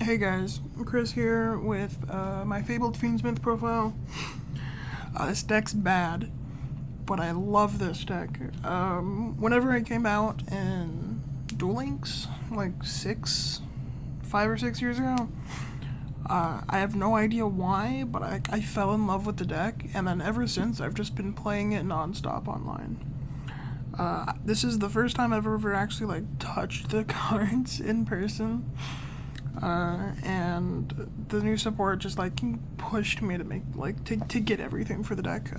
Hey guys, Chris here with my Fabled Fiendsmith profile. This deck's bad, but I love this deck. Whenever it came out in Duel Links, like 5 or 6 years ago, I have no idea why, but I fell in love with the deck, and then ever since I've just been playing it non-stop online. This is the first time I've ever actually touched the cards in person. And the new support just pushed me to make to get everything for the deck.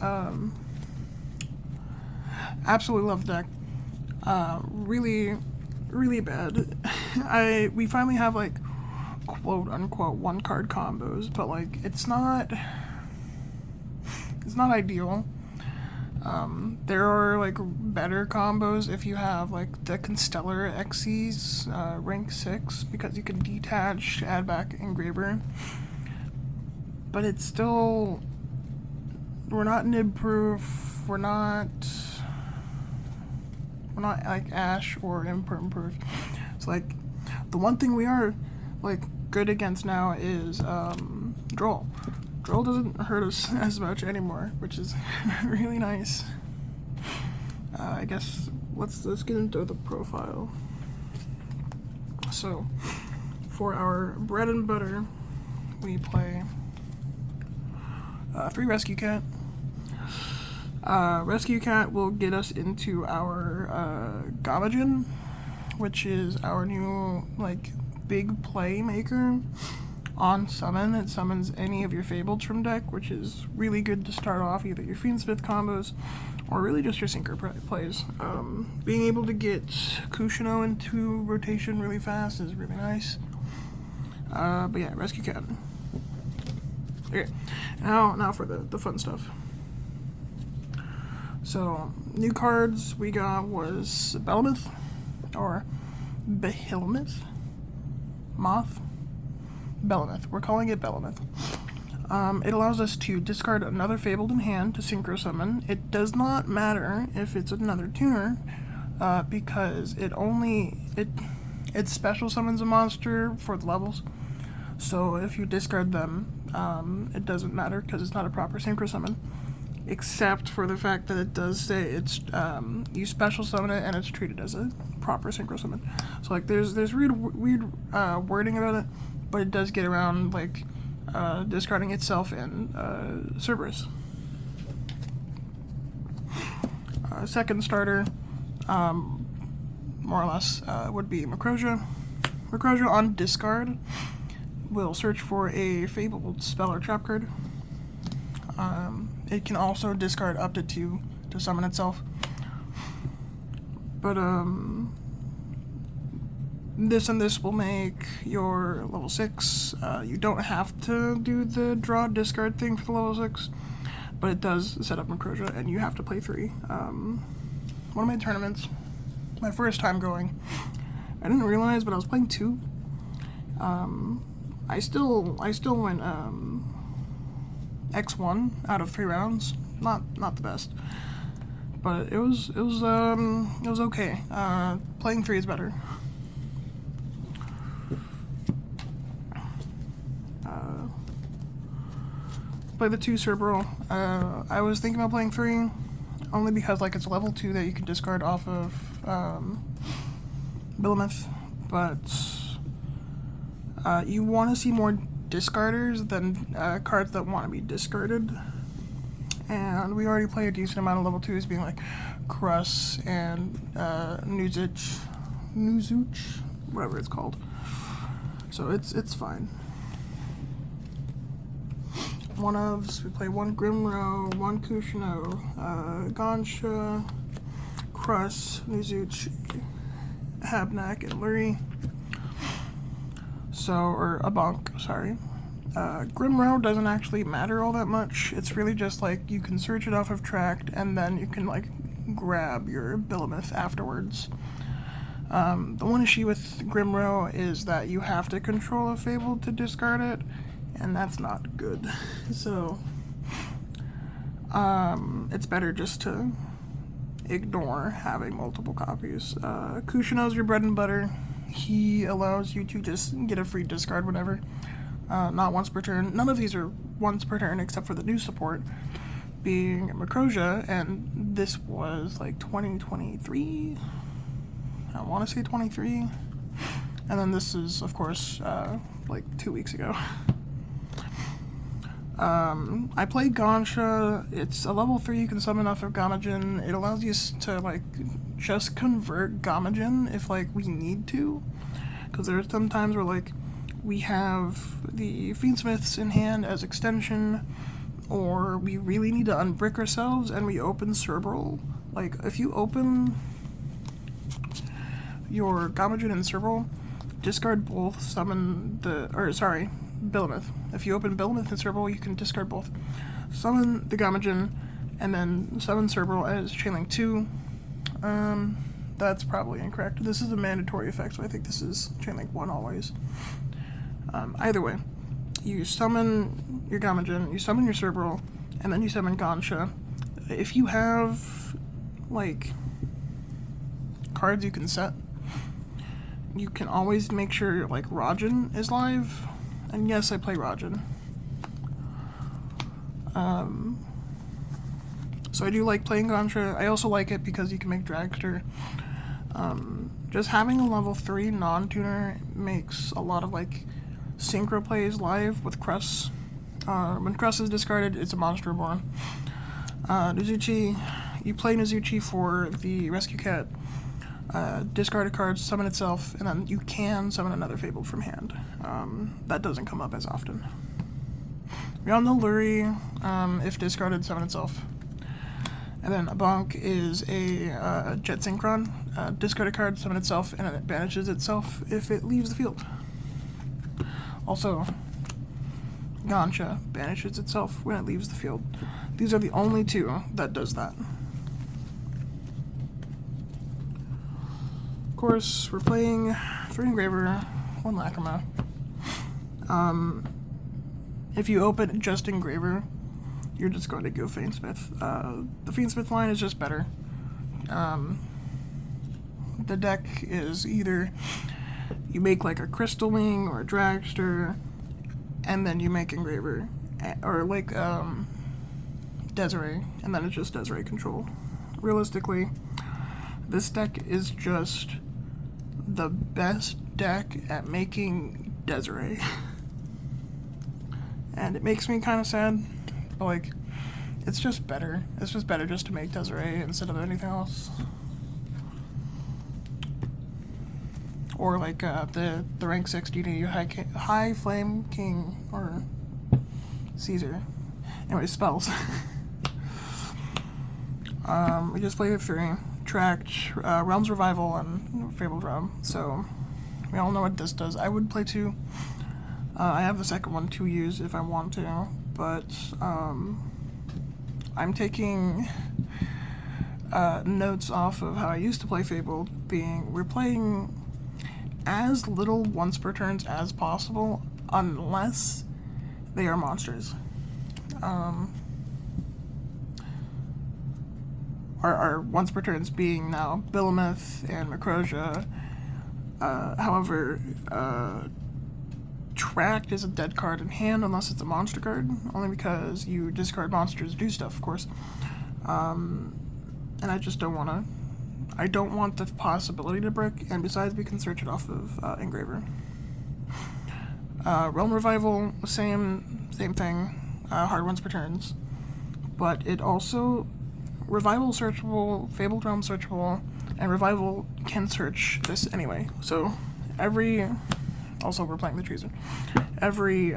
Absolutely love the deck. Really bad. We finally have quote unquote one card combos, but it's not ideal. There are better combos if you have the Constellar Xyz rank 6, because you can detach, add back Engraver. But it's still, we're not nib proof, we're not Ash or imperm proof. So the one thing we are good against now is Droll. Droll doesn't hurt us as much anymore, which is really nice. I guess let's get into the profile. So, for our bread and butter, we play 3 Rescue Cat. Rescue Cat will get us into our Gamagen, which is our new big play maker. On summon, it summons any of your Fableds from deck, which is really good to start off either your Fiendsmith combos or really just your Synchro plays. Being able to get Kushino into rotation really fast is really nice. But yeah, Rescue Cat. Okay, now for the fun stuff. So, new cards we got was Behemoth, or Behemoth? Moth? Behemoth. We're calling it Behemoth. It allows us to discard another Fabled in hand to Synchro summon. It does not matter if it's another tuner, because it special summons a monster for the levels. So if you discard them, it doesn't matter because it's not a proper Synchro summon. Except for the fact that it does say it's you special summon it and it's treated as a proper Synchro summon. So there's weird wording about it, but it does get around discarding itself in Cerberus. Second starter, more or less, would be Macrosia. Macrosia on discard will search for a Fabled spell or trap card. It can also discard up to 2 to summon itself. But this and this will make your level 6. You don't have to do the draw discard thing for the level 6, but it does set up Macrosia, and you have to play 3. One of my tournaments, my first time going, I didn't realize, but I was playing 2. I still went X1 out of 3 rounds. Not the best, but it was okay. Playing 3 is better. Play the 2 Cerberus. I was thinking about playing 3, only because it's level 2 that you can discard off of Behemoth, but you want to see more discarders than cards that want to be discarded. And we already play a decent amount of level 2s, being Kruss and Nuzuch, whatever it's called. So it's fine. One ofs, we play 1 Grimro, 1 Kushino, Gansha, Kruss, Nuzuch, Habnak, and Lurie. Or a bonk, sorry. Grimro doesn't actually matter all that much. It's really just you can search it off of Tract, and then you can grab your Behemoth afterwards. The one issue with Grimro is that you have to control a Fable to discard it, and that's not good. So it's better just to ignore having multiple copies. Kushino's your bread and butter. He allows you to just get a free discard whenever, not once per turn. None of these are once per turn except for the new support, being Macrosia, and this was like 2023. I want to say 23. And then this is, of course, like 2 weeks ago. I played Gansha. It's a level 3, you can summon off of Gamajin. It allows you to, like, just convert Gamajin if, like, we need to. Because there's some times where, like, we have the Fiendsmiths in hand as extension, or we really need to unbrick ourselves and we open Cerebral. Like, if you open your Gamajin and Cerebral, discard both, summon the, or sorry, Behemoth. If you open Behemoth and Cerebral, you can discard both. Summon the Gamajin, and then summon Cerebral as Chainlink 2. That's probably incorrect. This is a mandatory effect, so I think this is Chainlink 1 always. Either way, you summon your Gamajin, you summon your Cerebral, and then you summon Gansha. If you have, like, cards you can set, you can always make sure, like, Rajin is live. And yes, I play Rajin. So I do like playing Gansha. I also like it because you can make Dragster. Just having a level 3 non-tuner makes a lot of, like, synchro plays live with Crus. When Crus is discarded, it's a monster reborn. Nizuchi, you play Nizuchi for the Rescue Cat. Discard a card, summon itself, and then you can summon another Fabled from hand. That doesn't come up as often. We all know Luri, if discarded, summon itself. And then a Bonk is a Jet Synchron. Discard a card, summon itself, and it banishes itself if it leaves the field. Also, Gansha banishes itself when it leaves the field. These are the only two that does that. Of course, we're playing 3 Engraver, 1 Lacrima. If you open just Engraver, you're just going to go Fiendsmith. The Fiendsmith line is just better. The deck is either you make like a Crystal Wing or a Dragster, and then you make Engraver, or like Desiree, and then it's just Desiree control. Realistically, this deck is just the best deck at making Desiree. And it makes me kind of sad, but like, it's just better. It's just better just to make Desiree instead of anything else. Or like the rank 6 DD High Flame King or Caesar. Anyway, spells. We just played with 3. Tracked Realm's Revival and Fabled Realm, so we all know what this does. I would play 2. I have the second one to use if I want to, but I'm taking notes off of how I used to play Fabled, being we're playing as little once per turns as possible, unless they are monsters. Our once per turns being now Behemoth and Macrosia. However, Tracked is a dead card in hand unless it's a monster card, only because you discard monsters to do stuff, of course. And I just don't want to. I don't want the possibility to brick, and besides, we can search it off of Engraver. Realm Revival, same thing, hard ones per turns, but it also Revival searchable, Fabled Realm searchable, and Revival can search this anyway. So also we're playing the Treason. Every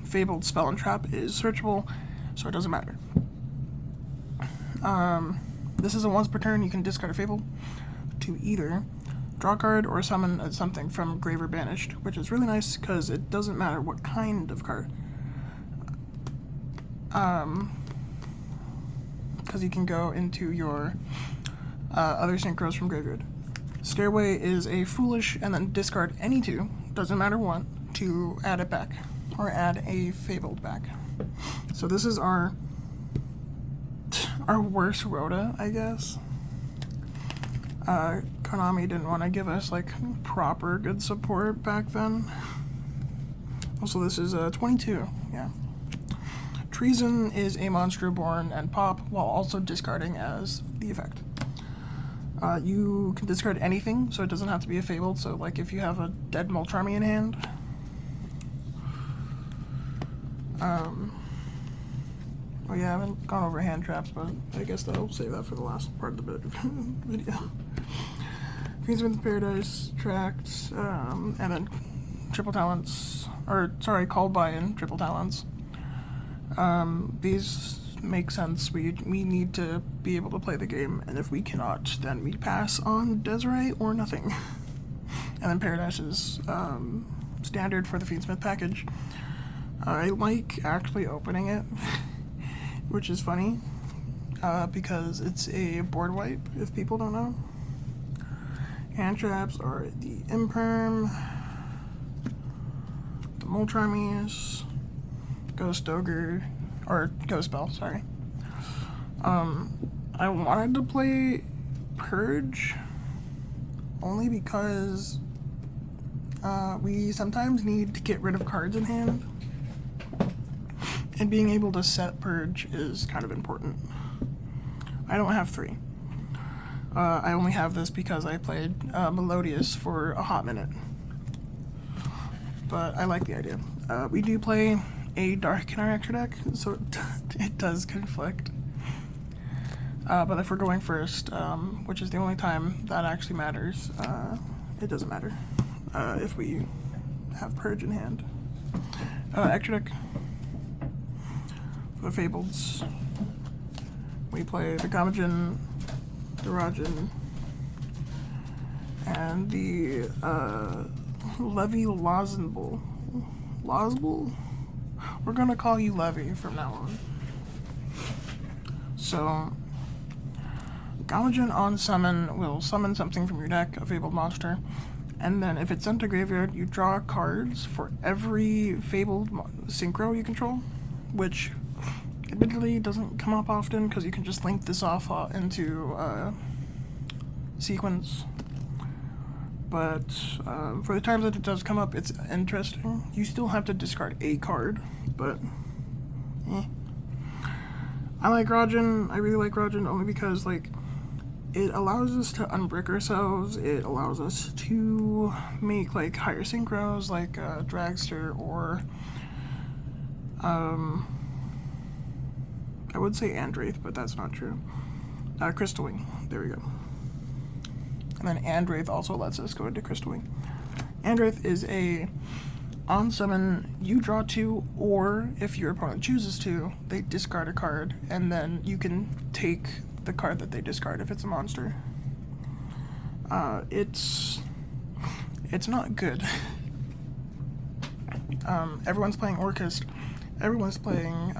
Fabled spell and trap is searchable, so it doesn't matter. This is a once per turn. You can discard a Fable to either draw a card or summon something from Grave or Banished, which is really nice because it doesn't matter what kind of card. Because you can go into your other synchros from Graveyard. Stairway is a foolish, and then discard any 2, doesn't matter what, to add it back, or add a Fabled back. So this is our worst Rhoda, I guess. Konami didn't want to give us like proper good support back then. Also, this is 22, yeah. Treason is a monster born and pop while also discarding as the effect. You can discard anything, so it doesn't have to be a Fabled. So, like, if you have a dead Molcharmy in hand, oh yeah, I haven't gone over hand traps, but I guess I'll save that for the last part of the video. Fiendsmith Paradise tracks, and then triple talents, or sorry, called by and triple talents. These make sense. We need to be able to play the game, and if we cannot, then we pass on Desiree or nothing. And then Paradise is standard for the Fiendsmith package. I like actually opening it, which is funny, because it's a board wipe, if people don't know. Hand traps are the Imperm, the Molcharmies, Ghost Ogre, or Ghost Bell, sorry. I wanted to play Purge only because we sometimes need to get rid of cards in hand, and being able to set Purge is kind of important. I don't have 3. I only have this because I played Melodious for a hot minute, but I like the idea. We do play a Dark in our extra deck, so it does conflict. But if we're going first, which is the only time that actually matters, it doesn't matter if we have Purge in hand. Extra deck for the Fableds. We play the Gamajin, the Rajin, and the Levy Lozenbull. Lozbull? We're gonna call you Levy from now on. So, Gamajin on summon will summon something from your deck, a Fabled monster, and then if it's sent to graveyard, you draw cards for every Fabled Synchro you control, which admittedly doesn't come up often because you can just link this off into sequence. But for the times that it does come up, it's interesting. You still have to discard a card, but I like Rajin. I really like Rajin only because, like, it allows us to unbrick ourselves. It allows us to make, like, higher synchros, like Dragster, or I would say Andraith, but that's not true. Crystal Wing. There we go. And then Andraith also lets us go into Crystal Wing. Andraith is a on summon, you draw 2, or if your opponent chooses to, they discard a card, and then you can take the card that they discard if it's a monster. It's not good. Everyone's playing Orchest. Everyone's playing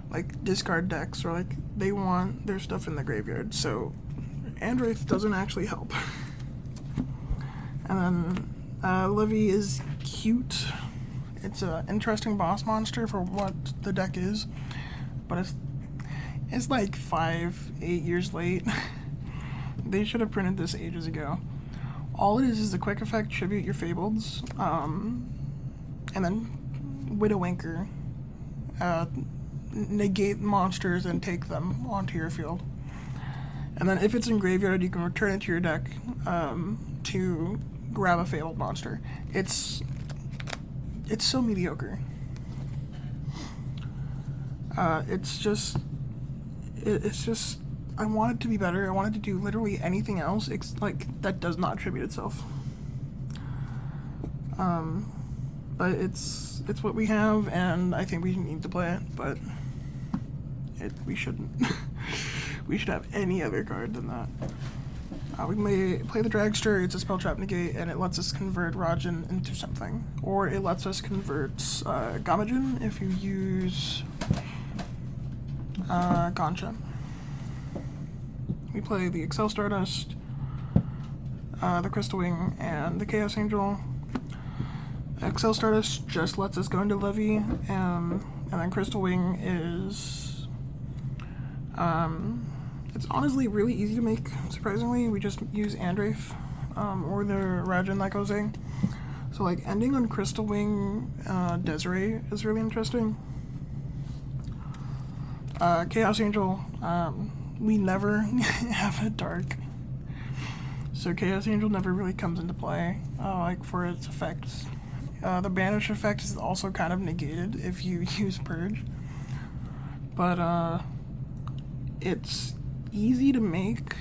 like discard decks, or like they want their stuff in the graveyard. So Andraith doesn't actually help. And then Levy is cute. It's an interesting boss monster for what the deck is, but it's like 5-8 years late. They should have printed this ages ago. All it is a quick effect, tribute your Fableds, and then Widowwinker, negate monsters and take them onto your field. And then if it's in graveyard, you can return it to your deck to grab a Fabled monster. It's so mediocre. It's just I want it to be better. I want it to do literally anything else like that does not tribute itself. But it's what we have, and I think we need to play it, but we shouldn't. We should have any other card than that. We may play the Dragster. It's a spell trap negate, and it lets us convert Rajin into something. Or it lets us convert Gamajin if you use Gonsha. We play the Excel Stardust, the Crystal Wing, and the Chaos Angel. Excel Stardust just lets us go into Levy, and then Crystal Wing is It's honestly really easy to make, surprisingly. We just use Andrafe, or the Rajan that goes in. So like ending on Crystal Wing Desiree is really interesting. Chaos Angel, we never have a dark. So Chaos Angel never really comes into play, like for its effects. The banish effect is also kind of negated if you use Purge. But it's easy to make,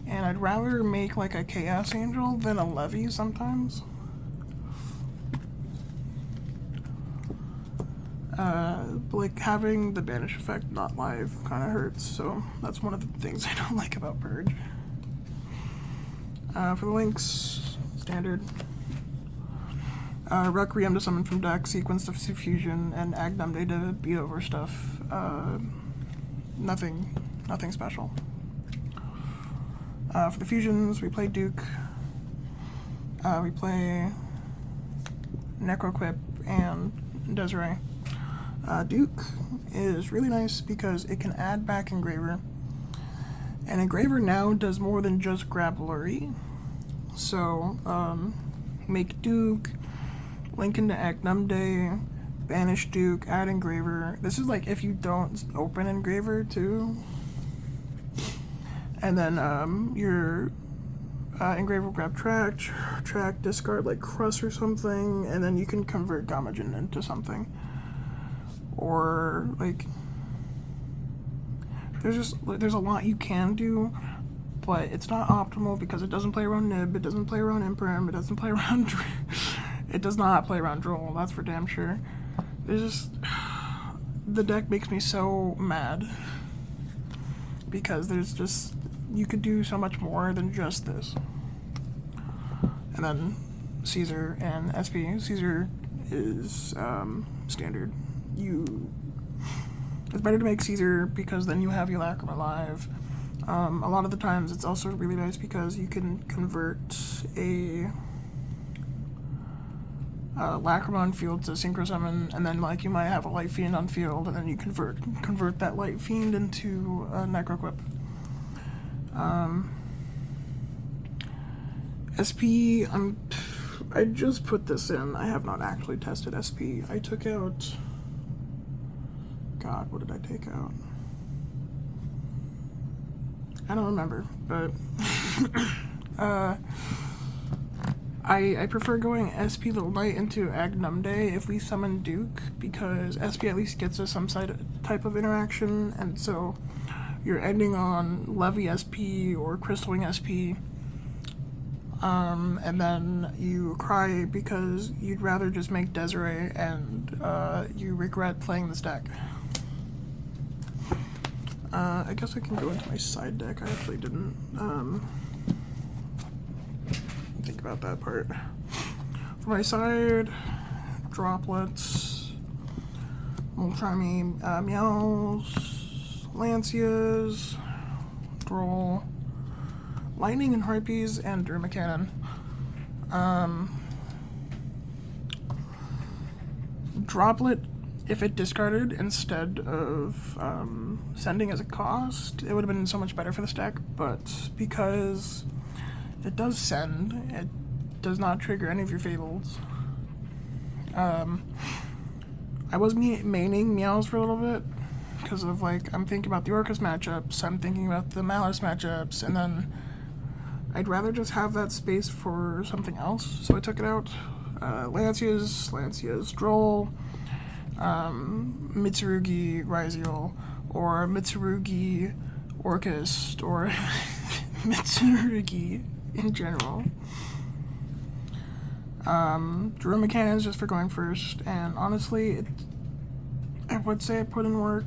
and I'd rather make like a Chaos Angel than a Levy sometimes. Like having the banish effect not live kind of hurts, so that's one of the things I don't like about Purge. For the links, standard. Requiem to summon from deck, Sequence to Fusion, and Agnumde to beat over stuff. Nothing special. For the fusions, we play Duke. We play Necroquip and Desiree. Duke is really nice because it can add back Engraver. And Engraver now does more than just grab Lurry. So, make Duke, link into Agnumde, banish Duke, add Engraver. This is like if you don't open Engraver too. And then your Engraver will grab track, discard like Crust or something, and then you can convert Gamagen into something. Or like there's a lot you can do, but it's not optimal because it doesn't play around Nib, it doesn't play around Imperm, it doesn't play around it does not play around Droll, that's for damn sure. There's just the deck makes me so mad because there's just you could do so much more than just this. And then Caesar and SP. Caesar is standard. It's better to make Caesar because then you have your Lacrima live. A lot of the times it's also really nice because you can convert a Lacrima on field to Synchro Summon, and then like you might have a Light Fiend on field, and then you convert that Light Fiend into a Necroquip. SP, I just put this in. I have not actually tested SP. I took out... God, what did I take out? I don't remember, but I prefer going SP Little Knight into Agnumde if we summon Duke, because SP at least gets us some type of interaction, and so you're ending on Levy SP or Crystal Wing SP, and then you cry because you'd rather just make Desiree and you regret playing this deck. I guess I can go into my side deck. I actually didn't think about that part. For my side, Droplets, Moltrami, Meows, Lancias, Droll, Lightning and Harpies, and Durmacannon. Droplet, if it discarded instead of sending as a cost, it would have been so much better for this deck, but because it does send, it does not trigger any of your Fables. I was maining Meows for a little bit, because of like, I'm thinking about the Orcus matchups, I'm thinking about the Malice matchups, and then I'd rather just have that space for something else, so I took it out. Lancias, Droll, Mitsurugi Ryziel, or Mitsurugi Orcus, or Mitsurugi in general. Durmacannon is just for going first, and honestly, I would say I put in work,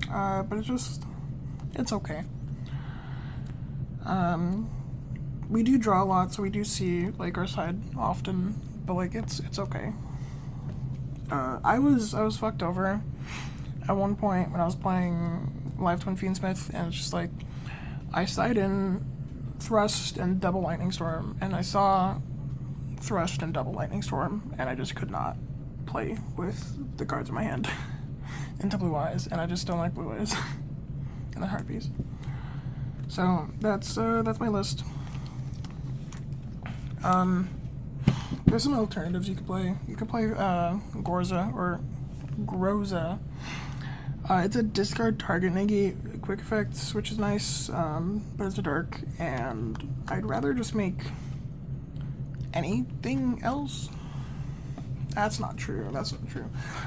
but it's okay. We do draw a lot, so we do see like our side often, but like it's okay. I was fucked over at one point when I was playing Live Twin Fiendsmith, and it's just like I side in Thrust and double Lightning Storm, and I saw Thrust and double Lightning Storm, and I just could not play with the cards in my hand into Blue Eyes, and I just don't like Blue Eyes. and then Heartbeast. So that's my list. There's some alternatives you could play. You could play Gorza or Groza. It's a discard target negate quick effects, which is nice, but it's a dark, and I'd rather just make anything else. That's not true. That's not true.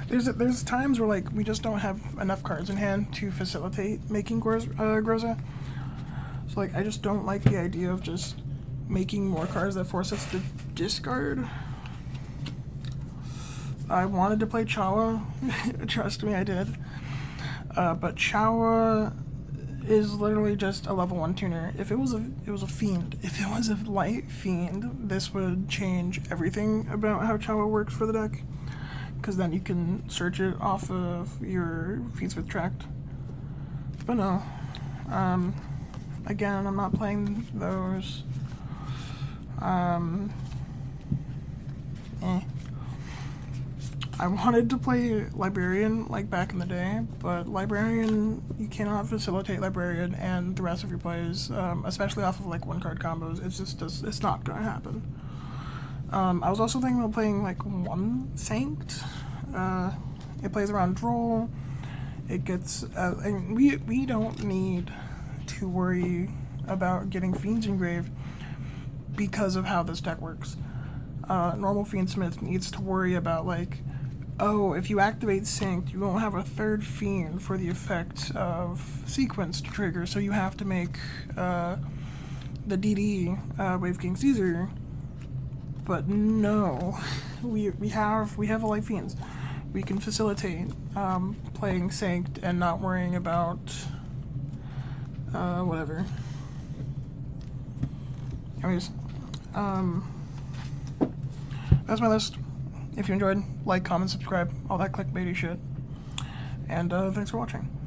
There's times where like we just don't have enough cards in hand to facilitate making Groza. So like I just don't like the idea of just making more cards that force us to discard. I wanted to play Chawa. Trust me, I did. But Chawa is literally just a level 1 tuner. If it was a fiend. If it was a light fiend, this would change everything about how Chawa works for the deck. Because then you can search it off of your Fiendsmith tract. But no. Again, I'm not playing those. I wanted to play Librarian like back in the day, but Librarian, you cannot facilitate Librarian and the rest of your plays, especially off of like 1-card combos. It's not gonna happen. I was also thinking about playing like 1 Sanct. It plays around Droll. It gets, and we don't need to worry about getting Fiends engraved because of how this deck works. Normal Fiendsmith needs to worry about like, oh, if you activate Sync, you won't have a 3rd Fiend for the effect of Sequence to trigger, so you have to make the DD Wave King Caesar. But no, we have a light Fiends. We can facilitate playing Sanct and not worrying about whatever. Anyways, that's my list. If you enjoyed, like, comment, subscribe, all that clickbaity shit. And thanks for watching.